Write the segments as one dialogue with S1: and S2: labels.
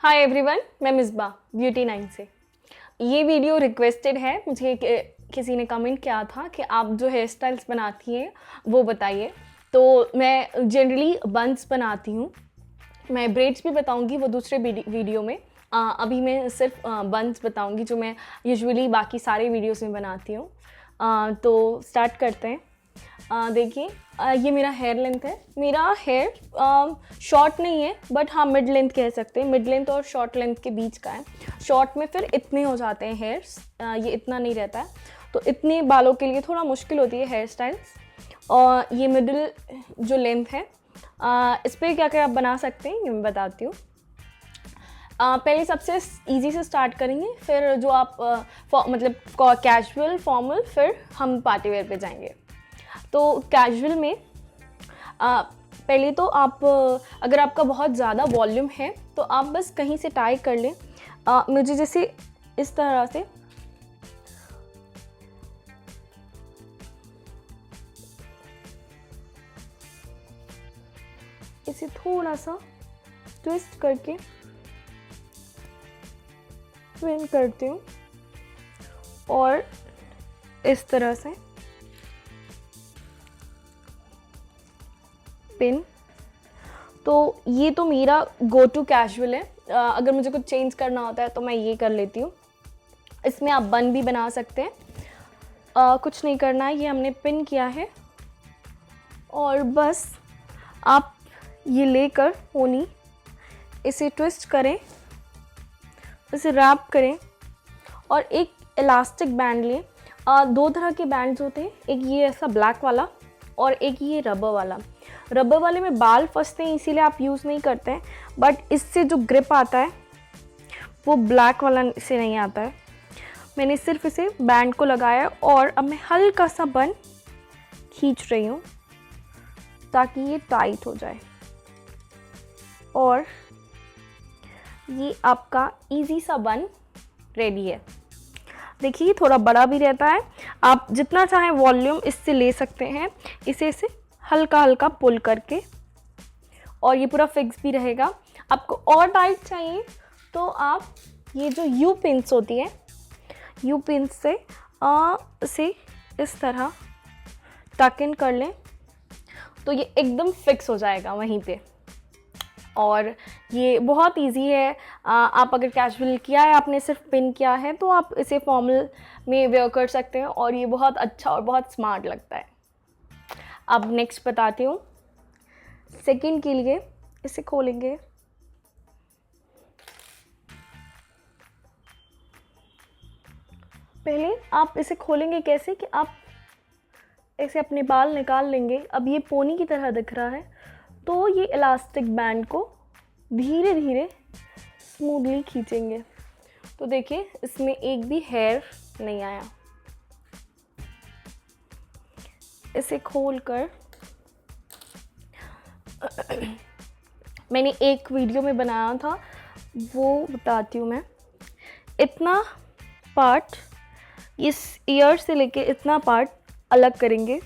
S1: Hi everyone, मैं Misbah beauty 9 से। ये वीडियो रिक्वेस्टेड है। मुझे किसी ने कमेंट किया था कि आप जो हेयर स्टाइल्स बनाती हैं वो बताइए। तो मैं जनरली बन्स बनाती हूँ। मैं ब्रेड्स भी बताऊँगी, वो दूसरे वीडियो में। अभी मैं सिर्फ बन्स बताऊँगी जो मैं यूजुअली बाकी सारे वीडियोस में बनाती हूँ। तो स्टार्ट करते हैं। देखिए, ये मेरा हेयर लेंथ है। मेरा हेयर शॉर्ट नहीं है, बट हाँ मिड लेंथ कह सकते हैं। मिड लेंथ और शॉर्ट लेंथ के बीच का है। शॉर्ट में फिर इतने हो जाते हैं हेयर्स, ये इतना नहीं रहता है, तो इतने बालों के लिए थोड़ा मुश्किल होती है हेयर स्टाइल्स। और ये मिडिल जो लेंथ है, इस पर क्या क्या आप बना सकते हैं ये मैं बताती हूँ। पहले सबसे इजी से स्टार्ट करेंगे, फिर जो आप मतलब कैजुअल फॉर्मल, फिर हम पार्टी वेयर पे जाएंगे। तो कैजुअल में पहले तो आप अगर आपका बहुत ज़्यादा वॉल्यूम है तो आप बस कहीं से टाई कर लें। मुझे जैसे इस तरह से इसे थोड़ा सा ट्विस्ट करके पिन करती हूँ और इस तरह से पिन। तो ये तो मेरा गो टू कैजुअल है। अगर मुझे कुछ चेंज करना होता है तो मैं ये कर लेती हूँ। इसमें आप बन भी बना सकते हैं। कुछ नहीं करना है, ये हमने पिन किया है और बस आप ये लेकर पोनी इसे ट्विस्ट करें, इसे रैप करें और एक इलास्टिक बैंड लें। दो तरह के बैंड्स होते हैं, एक ये ऐसा ब्लैक वाला और एक ये रबर वाला। रबर वाले में बाल फंसते हैं इसीलिए आप यूज़ नहीं करते हैं, बट इससे जो ग्रिप आता है वो ब्लैक वाला से नहीं आता है। मैंने सिर्फ इसे बैंड को लगाया और अब मैं हल्का सा बन खींच रही हूँ ताकि ये टाइट हो जाए। और ये आपका इजी सा बन रेडी है। देखिए थोड़ा बड़ा भी रहता है, आप जितना चाहें वॉल्यूम इससे ले सकते हैं। इसे हल्का हल्का पुल करके, और ये पूरा फिक्स भी रहेगा। आपको और टाइट चाहिए तो आप ये जो यू पिन्स होती है, यू पिन से इसे इस तरह टक इन कर लें तो ये एकदम फिक्स हो जाएगा वहीं पे। और ये बहुत इजी है। आप अगर कैजुअल किया है, आपने सिर्फ पिन किया है, तो आप इसे फॉर्मल में वेयर कर सकते हैं और ये बहुत अच्छा और बहुत स्मार्ट लगता है। अब नेक्स्ट बताती हूँ। सेकंड के लिए इसे खोलेंगे, पहले आप इसे खोलेंगे कैसे कि आप ऐसे अपने बाल निकाल लेंगे। अब ये पोनी की तरह दिख रहा है, तो ये इलास्टिक बैंड को धीरे धीरे स्मूथली खींचेंगे। तो देखिए इसमें एक भी हेयर नहीं आया। इसे खोलकर मैंने एक वीडियो में बनाया था, वो बताती हूँ मैं। इतना पार्ट, इस ईयर से लेके इतना पार्ट अलग करेंगे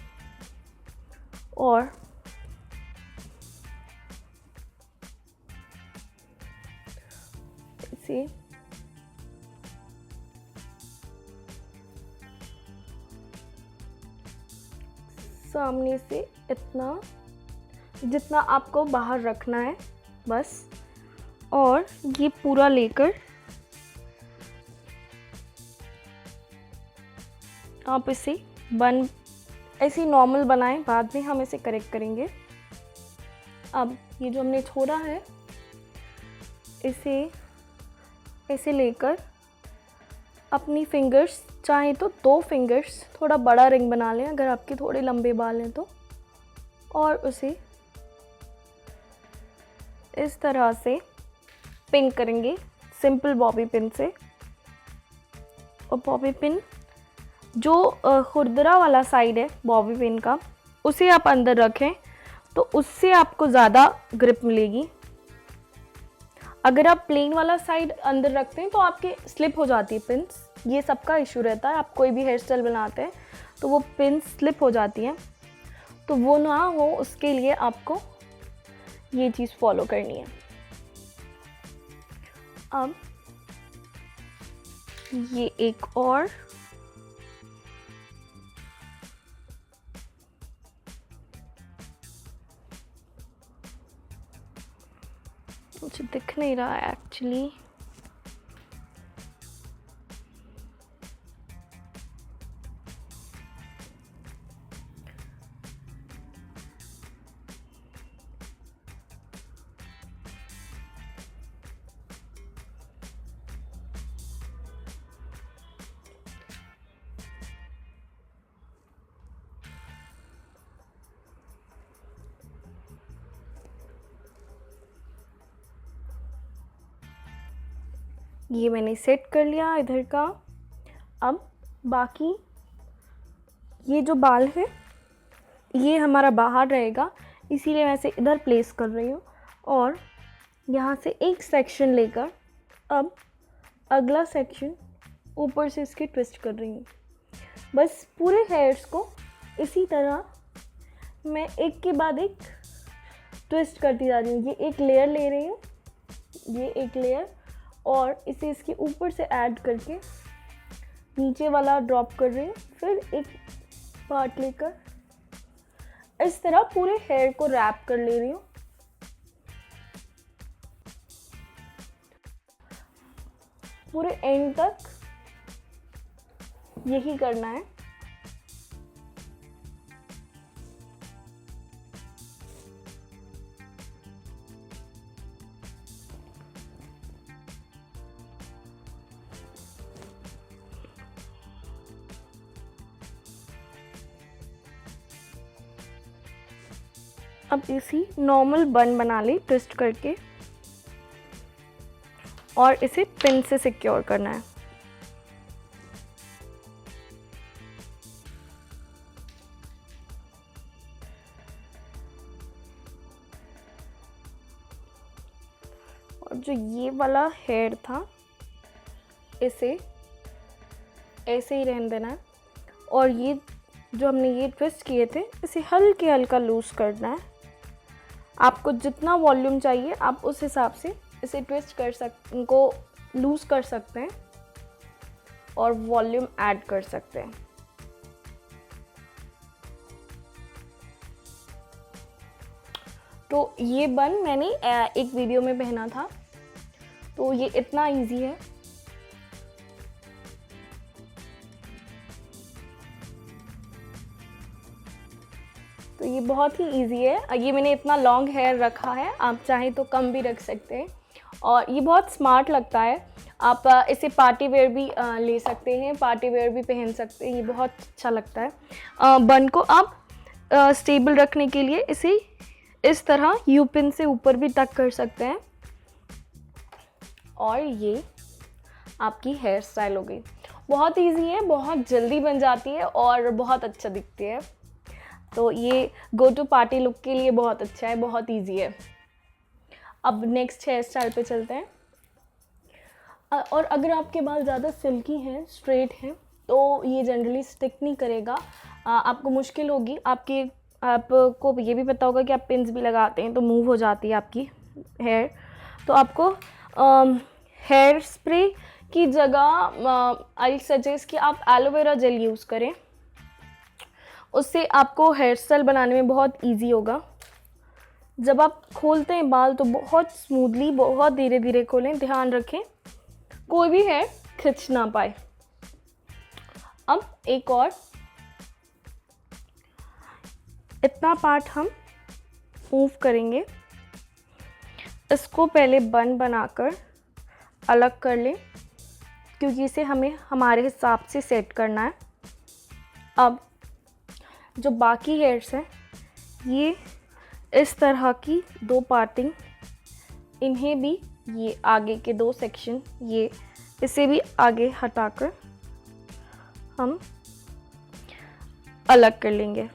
S1: और इसे सामने से इतना, जितना आपको बाहर रखना है बस, और ये पूरा लेकर आप इसे बन ऐसे नॉर्मल बनाएं, बाद में हम इसे करेक्ट करेंगे। अब ये जो हमने छोड़ा है इसे ऐसे लेकर अपनी फिंगर्स, चाहे तो 2 फिंगर्स, थोड़ा बड़ा रिंग बना लें अगर आपके थोड़े लंबे बाल हैं तो, और उसे इस तरह से पिन करेंगे सिंपल बॉबी पिन से। और बॉबी पिन जो खुरदरा वाला साइड है बॉबी पिन का, उसे आप अंदर रखें तो उससे आपको ज़्यादा ग्रिप मिलेगी। अगर आप प्लेन वाला साइड अंदर रखते हैं तो आपके स्लिप हो जाती है पिन्स। ये सबका इशू रहता है, आप कोई भी हेयर स्टाइल बनाते हैं तो वो पिन स्लिप हो जाती हैं, तो वो ना हो उसके लिए आपको ये चीज़ फॉलो करनी है। अब ये एक और, मुझे दिख नहीं रहा है एक्चुअली। ये मैंने सेट कर लिया इधर का। अब बाकी ये जो बाल है ये हमारा बाहर रहेगा, इसीलिए मैं इसे इधर प्लेस कर रही हूँ और यहाँ से एक सेक्शन लेकर अब अगला सेक्शन ऊपर से इसके ट्विस्ट कर रही हूँ। बस पूरे हेयर्स को इसी तरह मैं एक के बाद एक ट्विस्ट करती जा रही हूँ। ये एक लेयर ले रही हूँ, ये एक लेयर, और इसे इसके ऊपर से ऐड करके नीचे वाला ड्रॉप कर रही हूँ। फिर एक पार्ट लेकर इस तरह पूरे हेयर को रैप कर ले रही हूँ। पूरे एंड तक यही करना है। अब इसी नॉर्मल बन बना ली ट्विस्ट करके और इसे पिन से सिक्योर करना है। और जो ये वाला हेयर था इसे ऐसे ही रहने देना है और ये जो हमने ये ट्विस्ट किए थे इसे हल्के हल्का लूज़ करना है। आपको जितना वॉल्यूम चाहिए आप उस हिसाब से इसे ट्विस्ट कर इनको लूज़ कर सकते हैं और वॉल्यूम ऐड कर सकते हैं। तो ये बन मैंने एक वीडियो में पहना था, तो ये इतना इजी है। तो ये बहुत ही इजी है। ये मैंने इतना लॉन्ग हेयर रखा है, आप चाहें तो कम भी रख सकते हैं और ये बहुत स्मार्ट लगता है। आप इसे पार्टी वेयर भी ले सकते हैं, पार्टी वेयर भी पहन सकते हैं, ये बहुत अच्छा लगता है। बन को आप स्टेबल रखने के लिए इसे इस तरह यू पिन से ऊपर भी टक कर सकते हैं और ये आपकी हेयर स्टाइल हो गई। बहुत इजी है, बहुत जल्दी बन जाती है और बहुत अच्छा दिखती है। तो ये गो टू पार्टी लुक के लिए बहुत अच्छा है, बहुत इजी है। अब नेक्स्ट हेयर स्टाइल पे चलते हैं। और अगर आपके बाल ज़्यादा सिल्की हैं, स्ट्रेट हैं, तो ये जनरली स्टिक नहीं करेगा, आपको मुश्किल होगी। आपको ये भी पता होगा कि आप पिन्स भी लगाते हैं तो मूव हो जाती है आपकी हेयर। तो आपको हेयर स्प्रे की जगह आई सजेस्ट कि आप एलोवेरा जेल यूज़ करें, उससे आपको हेयर स्टाइल बनाने में बहुत इजी होगा। जब आप खोलते हैं बाल तो बहुत स्मूथली, बहुत धीरे धीरे खोलें, ध्यान रखें कोई भी हेयर खिंच ना पाए। अब एक और इतना पार्ट हम मूव करेंगे, इसको पहले बन बनाकर अलग कर लें क्योंकि इसे हमें हमारे हिसाब से सेट करना है। अब जो बाकी हेयर्स हैं ये इस तरह की दो पार्टिंग, इन्हें भी ये आगे के दो सेक्शन ये इसे भी आगे हटाकर हम अलग कर लेंगे।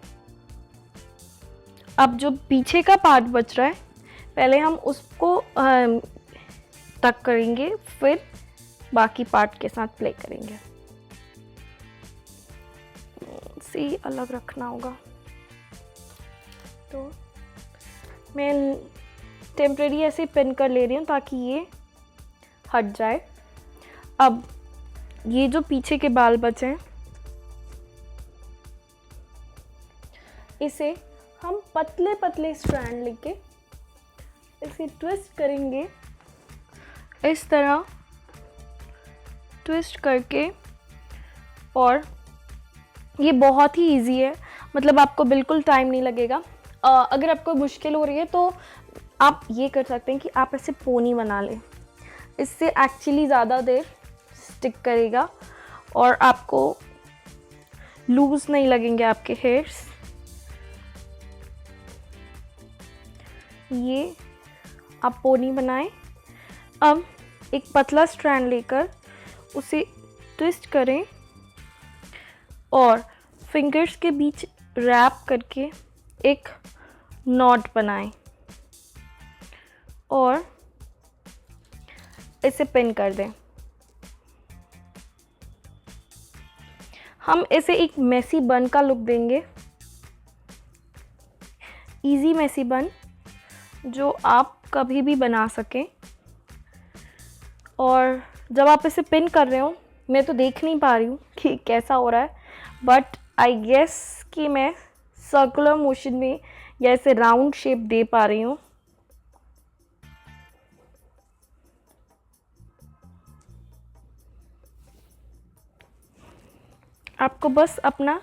S1: अब जो पीछे का पार्ट बच रहा है पहले हम उसको टक करेंगे, फिर बाकी पार्ट के साथ प्ले करेंगे। से अलग रखना होगा तो मैं टेम्परेरी ऐसे पिन कर ले रही हूँ ताकि ये हट जाए। अब ये जो पीछे के बाल बचे हैं, इसे हम पतले पतले स्ट्रैंड लेके इसे ट्विस्ट करेंगे, इस तरह ट्विस्ट करके। और ये बहुत ही इजी है, मतलब आपको बिल्कुल टाइम नहीं लगेगा। अगर आपको मुश्किल हो रही है तो आप ये कर सकते हैं कि आप ऐसे पोनी बना लें, इससे एक्चुअली ज़्यादा देर स्टिक करेगा और आपको लूज़ नहीं लगेंगे आपके हेयर्स। ये आप पोनी बनाएं। अब एक पतला स्ट्रैंड लेकर उसे ट्विस्ट करें और फिंगर्स के बीच रैप करके एक नॉट बनाएं और इसे पिन कर दें। हम इसे एक मेसी बन का लुक देंगे, इजी मेसी बन जो आप कभी भी बना सकें। और जब आप इसे पिन कर रहे हो, मैं तो देख नहीं पा रही हूँ कि कैसा हो रहा है, बट आई गेस कि मैं सर्कुलर मोशन में या ऐसे राउंड शेप दे पा रही हूँ। आपको बस अपना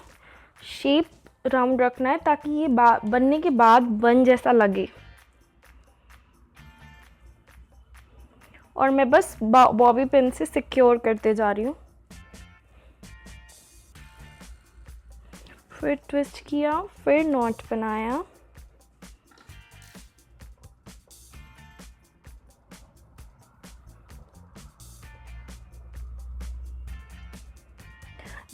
S1: शेप राउंड रखना है ताकि ये बनने के बाद बन जैसा लगे। और मैं बस बॉबी पिन से सिक्योर करते जा रही हूँ। फिर ट्विस्ट किया, फिर नॉट बनाया,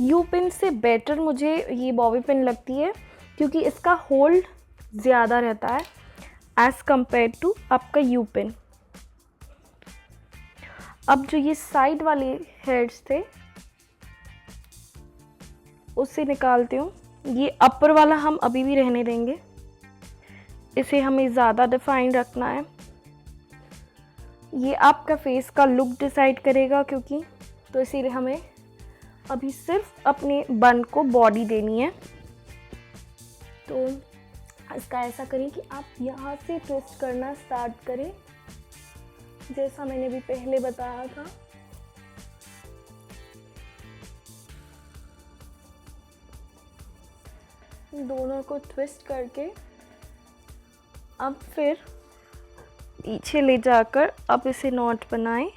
S1: यू पिन से बेटर मुझे ये बॉबी पिन लगती है क्योंकि इसका होल्ड ज़्यादा रहता है एज़ कंपेयर टू आपका यू पिन। अब जो ये साइड वाले हेयर्स थे उससे निकालती हूँ। ये अपर वाला हम अभी भी रहने देंगे, इसे हमें ज़्यादा डिफाइन रखना है। ये आपका फेस का लुक डिसाइड करेगा क्योंकि, तो इसीलिए हमें अभी सिर्फ अपने बन को बॉडी देनी है। तो इसका ऐसा करें कि आप यहाँ से ट्विस्ट करना स्टार्ट करें जैसा मैंने भी पहले बताया था। दोनों को ट्विस्ट करके अब फिर पीछे ले जाकर अब इसे नॉट बनाएं।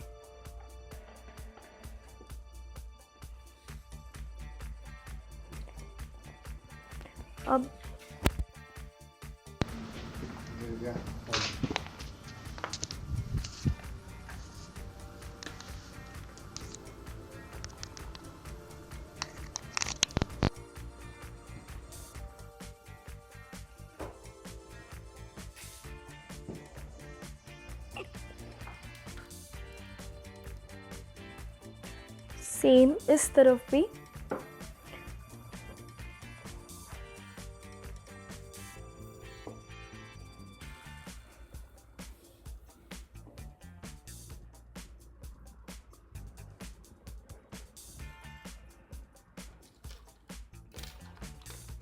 S1: अब सेम इस तरफ भी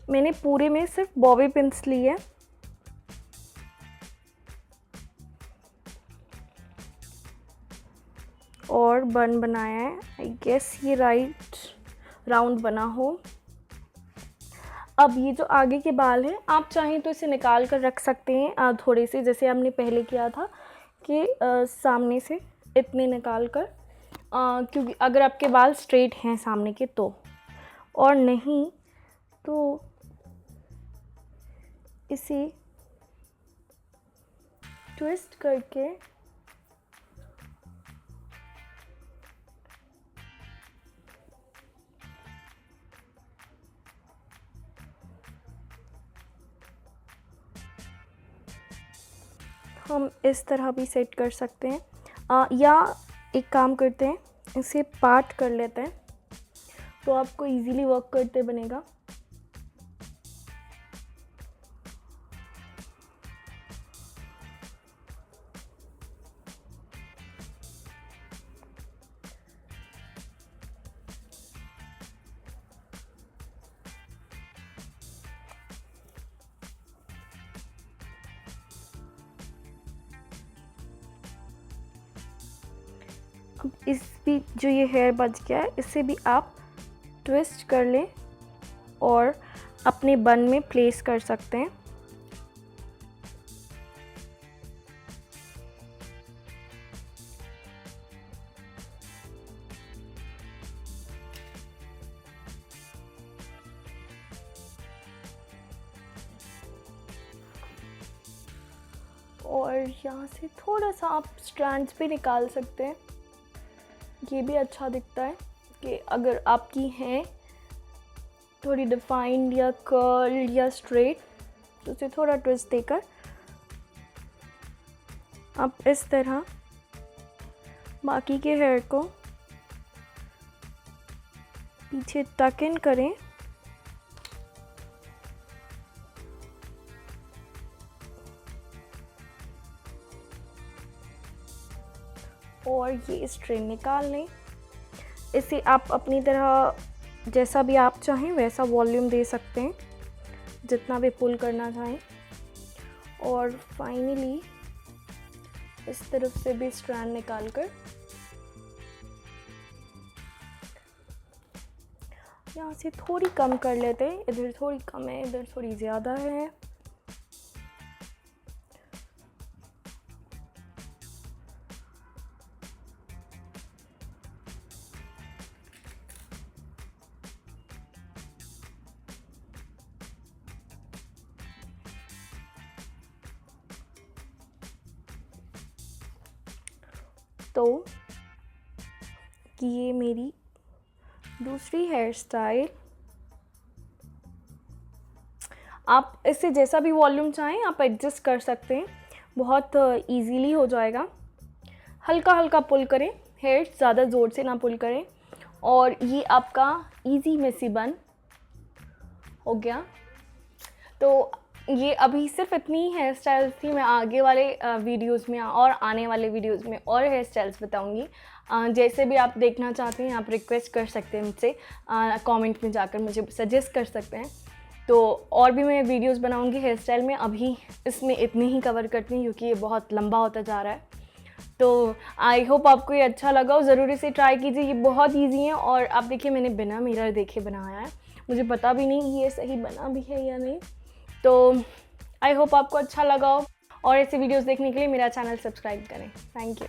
S1: मैंने पूरे में सिर्फ बॉबी पिन्स ली है। और बन बनाया है, आई गेस ये राइट राउंड बना हो। अब ये जो आगे के बाल हैं आप चाहें तो इसे निकाल कर रख सकते हैं थोड़े से, जैसे हमने पहले किया था कि सामने से इतने निकाल कर, क्योंकि अगर आपके बाल स्ट्रेट हैं सामने के तो, और नहीं तो इसे ट्विस्ट करके हम इस तरह भी सेट कर सकते हैं। या एक काम करते हैं, इसे पार्ट कर लेते हैं तो आपको इजीली वर्क करते बनेगा। अब इस भी जो ये हेयर बच गया है इसे भी आप ट्विस्ट कर लें और अपने बन में प्लेस कर सकते हैं। और यहाँ से थोड़ा सा आप स्ट्रैंड्स भी निकाल सकते हैं, ये भी अच्छा दिखता है कि अगर आपकी हैं थोड़ी डिफाइंड या कर्ल या स्ट्रेट तो उसे थोड़ा ट्विस्ट देकर आप इस तरह बाकी के हेयर को पीछे टक इन करें और ये स्ट्रेन निकाल लें। इसे आप अपनी तरह जैसा भी आप चाहें वैसा वॉल्यूम दे सकते हैं, जितना भी पुल करना चाहें। और फाइनली इस तरफ से भी स्ट्रैंड निकाल कर यहाँ से थोड़ी कम कर लेते हैं, इधर थोड़ी कम है इधर थोड़ी ज़्यादा है। तो ये मेरी दूसरी हेयर स्टाइल। आप इससे जैसा भी वॉल्यूम चाहें आप एडजस्ट कर सकते हैं, बहुत इजीली हो जाएगा। हल्का हल्का पुल करें हेयर, ज़्यादा ज़ोर से ना पुल करें। और ये आपका इजी मेसी बन हो गया। तो ये अभी सिर्फ इतनी ही हेयर स्टाइल्स थी। मैं आगे वाले वीडियोस में और आने वाले वीडियोस में और हेयर स्टाइल्स बताऊंगी। जैसे भी आप देखना चाहते हैं आप रिक्वेस्ट कर सकते हैं मुझसे, कमेंट में जाकर मुझे सजेस्ट कर सकते हैं। तो और भी मैं वीडियोस बनाऊंगी हेयर स्टाइल में, अभी इसमें इतने ही कवर करती हूँ क्योंकि ये बहुत लंबा होता जा रहा है। तो आई होप आपको ये अच्छा लगा और ज़रूर इसे ट्राई कीजिए, ये बहुत ईजी है। और आप देखिए मैंने बिना मिरर देखे बनाया है, मुझे पता भी नहीं ये सही बना भी है या नहीं। तो आई होप आपको अच्छा लगा हो और ऐसे वीडियोस देखने के लिए मेरा चैनल सब्सक्राइब करें। Thank you.